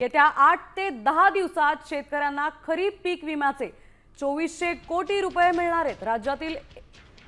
येत्या 8 ते 10 दिवसात शेतकऱ्यांना खरीप पीक विम्याचे 2400 कोटी रुपये मिळणार आहेत। राज्यातील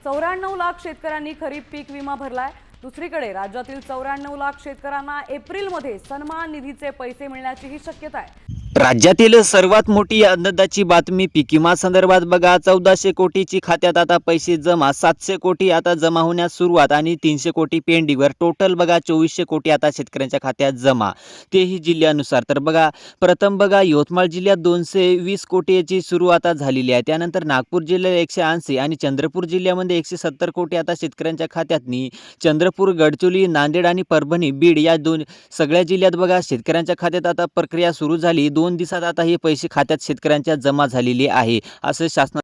94 लाख शेतकऱ्यांनी खरीप पीक विमा भरलाय। दुसरीकडे राज्यातील 94 लाख शेतकऱ्यांना एप्रिलमध्ये सन्मान निधीचे पैसे मिळण्याचीही शक्यता आहे। राज्यातील सर्वात मोठी आनंदाची बातमी पीक विमा संदर्भात बघा, 1400 कोटीची खात्यात आता पैसे जमा, 700 कोटी आता जमा होण्यास सुरुवात आणि 300 कोटी पेंडिंगवर। टोटल बघा 2400 कोटी आता शेतकऱ्यांच्या खात्यात जमा, तेही जिल्ह्यानुसार। तर बघा प्रथम बघा यवतमाळ जिल्ह्यात 220 कोटीची सुरुवात झालेली आहे। त्यानंतर नागपूर जिल्ह्यात 180 आणि चंद्रपूर जिल्ह्यामध्ये 170 कोटी आता शेतकऱ्यांच्या खात्यातनी। चंद्रपूर, गडचिरोली, नांदेड आणि परभणी, बीड या दोन सगळ्या जिल्ह्यात बघा शेतकऱ्यांच्या खात्यात आता प्रक्रिया सुरू झाली। 2 दिवसात आता हे पैसे खात्यात शेतकऱ्यांच्या जमा झालेले आहे, असं शासन।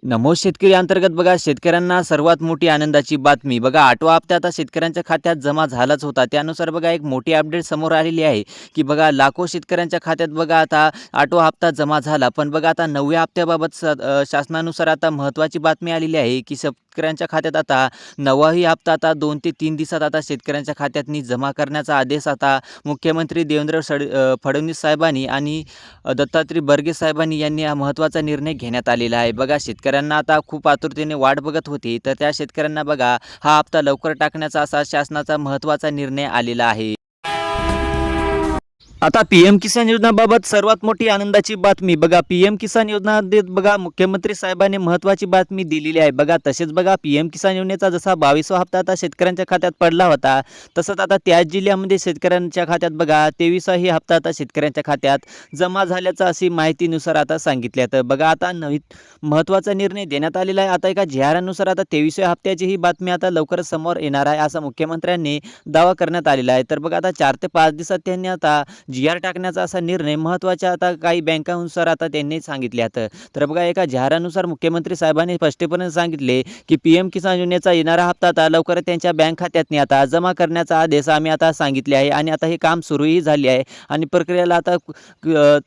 नमो शेतकरी अंतर्गत बघा शेतकऱ्यांना सर्वात मोठी आनंदाची बातमी बघा, 8वा हप्ता आता शेतकऱ्यांच्या खात्यात जमा झालाच होता। त्यानुसार बघा एक मोठी अपडेट समोर आलेली आहे की बघा लाखो शेतकऱ्यांच्या खात्यात बघा आता 8वा हप्ता जमा झाला। पण बघा आता 9व्या हप्त्याबाबत शासनानुसार आता महत्त्वाची बातमी आलेली आहे की शेतकऱ्यांच्या खात्यात आता 9वाही हप्ता आता 2 ते 3 दिवसात आता शेतकऱ्यांच्या खात्यातनी जमा करण्याचा आदेश आता मुख्यमंत्री देवेंद्र फडणवीस साहेबांनी आणि दत्तात्रय भरगे साहेबांनी यांनी हा महत्त्वाचा निर्णय घेण्यात आलेला आहे। बघा शेतकऱ्यांना आता खूप आतुरतेने वाट बघत होती, तर त्या शेतकऱ्यांना बघा हा हप्ता लवकर टाकण्याचा असा शासनाचा महत्त्वाचा निर्णय आलेला आहे। आता पीएम किसान योजनाबाबत सर्वात मोठी आनंदाची बातमी बघा, पीएम किसान योजना बघा मुख्यमंत्री साहेबांनी महत्त्वाची बातमी दिलेली आहे। बघा तसेच बघा पीएम किसान योजनेचा जसा 22वा हप्ता आता शेतकऱ्यांच्या खात्यात पडला होता, तसंच आता त्याच जिल्ह्यामध्ये शेतकऱ्यांच्या खात्यात बघा 23वाही हप्ता आता शेतकऱ्यांच्या खात्यात जमा झाल्याचा अशी माहितीनुसार आता सांगितले। तर बघा आता नवीन महत्त्वाचा निर्णय देण्यात आलेला आहे। आता एका जाहिरानुसार आता 23व्या हप्त्याची ही बातमी आता लवकरच समोर येणार आहे, असं मुख्यमंत्र्यांनी दावा करण्यात आलेला आहे। तर बघा आता 4 ते 5 दिवसात त्यांनी आता जी.आर. टाकण्याचा असा निर्णय महत्त्वाच्या आता काही बँकांनुसार आता त्यांनी सांगितले आहे। तर बघा एका जाहिरानुसार मुख्यमंत्री साहेबांनी स्पष्टपणे सांगितले की पीएम किसान योजनेचा येणारा हप्ता आता लवकर त्यांच्या बँक खात्यातनी आता जमा करण्याचा आदेश आम्ही आता सांगितले आहे आणि आता हे काम सुरूही झाले आहे आणि प्रक्रियेला आता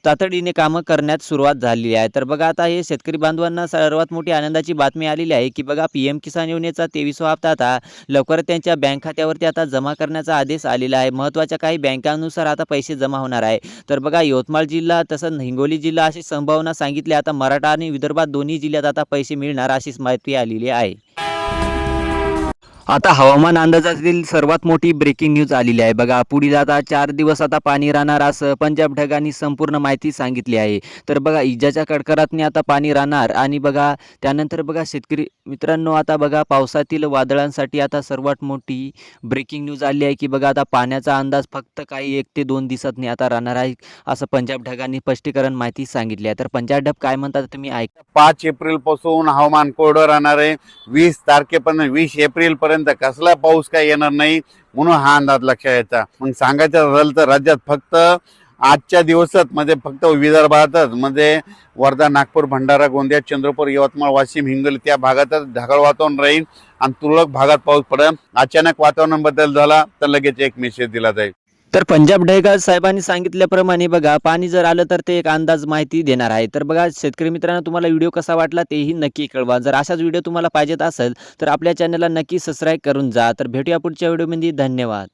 तातडीने कामं करण्यात सुरुवात झाली आहे। तर बघा आता हे शेतकरी बांधवांना सर्वात मोठी आनंदाची बातमी आलेली आहे की बघा पीएम किसान योजनेचा 23वा हप्ता आता लवकर त्यांच्या बँक खात्यावरती आता जमा करण्याचा आदेश आलेला आहे। महत्त्वाच्या काही बँकांनुसार आता पैसे जमा होणार आहे। तर बघा यवतमाळ जिल्हा तसंच हिंगोली जिल्हा अशी संभावना सांगितली। आता मराठा आणि विदर्भात दोन्ही जिल्ह्यात आता पैसे मिळणार अशीच माहिती आलेली आहे। आता हवामान अंदाजातील सर्वात मोठी ब्रेकिंग न्यूज आलेली आहे बघा, पुढील आता 4 दिवस आता पाणी राहणार असं पंजाब ढगांनी संपूर्ण माहिती सांगितली आहे। तर बघा इजाच्या कडकडाटाने आता पाणी राहणार आणि बघा त्यानंतर बघा शेतकरी मित्रांनो आता बघा पावसातील वादळांसाठी आता सर्वात मोठी ब्रेकिंग न्यूज आली आहे की बघा आता पाण्याचा अंदाज फक्त काही 1 ते 2 दिवसांनी आता राहणार आहे, असं पंजाब ढगांनी स्पष्टीकरण माहिती सांगितली आहे। तर पंजाब ढग काय म्हणतात तुम्ही ऐका। 5 एप्रिल पासून हवामान कोरडं राहणार आहे। 20 तारखेपर्यंत 20 एप्रिल पर्यंत कसला पाऊस काय येणार नाही, म्हणून हा अंदाज लक्षात यायचा। मग सांगायचं झालं तर राज्यात फक्त आजच्या दिवसात म्हणजे फक्त विदर्भातच म्हणजे वर्धा, नागपूर, भंडारा, गोंदिया, चंद्रपूर, यवतमाळ, वाशिम, हिंगोली त्या भागातच ढगाळ वातावरण राहील आणि तुरळक भागात पाऊस पडेल। अचानक वातावरण बदल झाला तर लगेच एक मेसेज दिला जाईल। तर पंजाब ढग साहेबांनी सांगितल्याप्रमाणे बघा पाणी जर आलं तर ते एक अंदाज माहिती देणार आहे। तर बघा शेतकरी मित्रांनो तुम्हाला व्हिडिओ कसा वाटला तेही नक्की कळवा। जर अशाच व्हिडिओ तुम्हाला पाहिजेत असेल तर आपल्या चॅनलला नक्की सबस्क्राईब करून जा। तर भेटूया पुढच्या व्हिडिओमध्ये, धन्यवाद।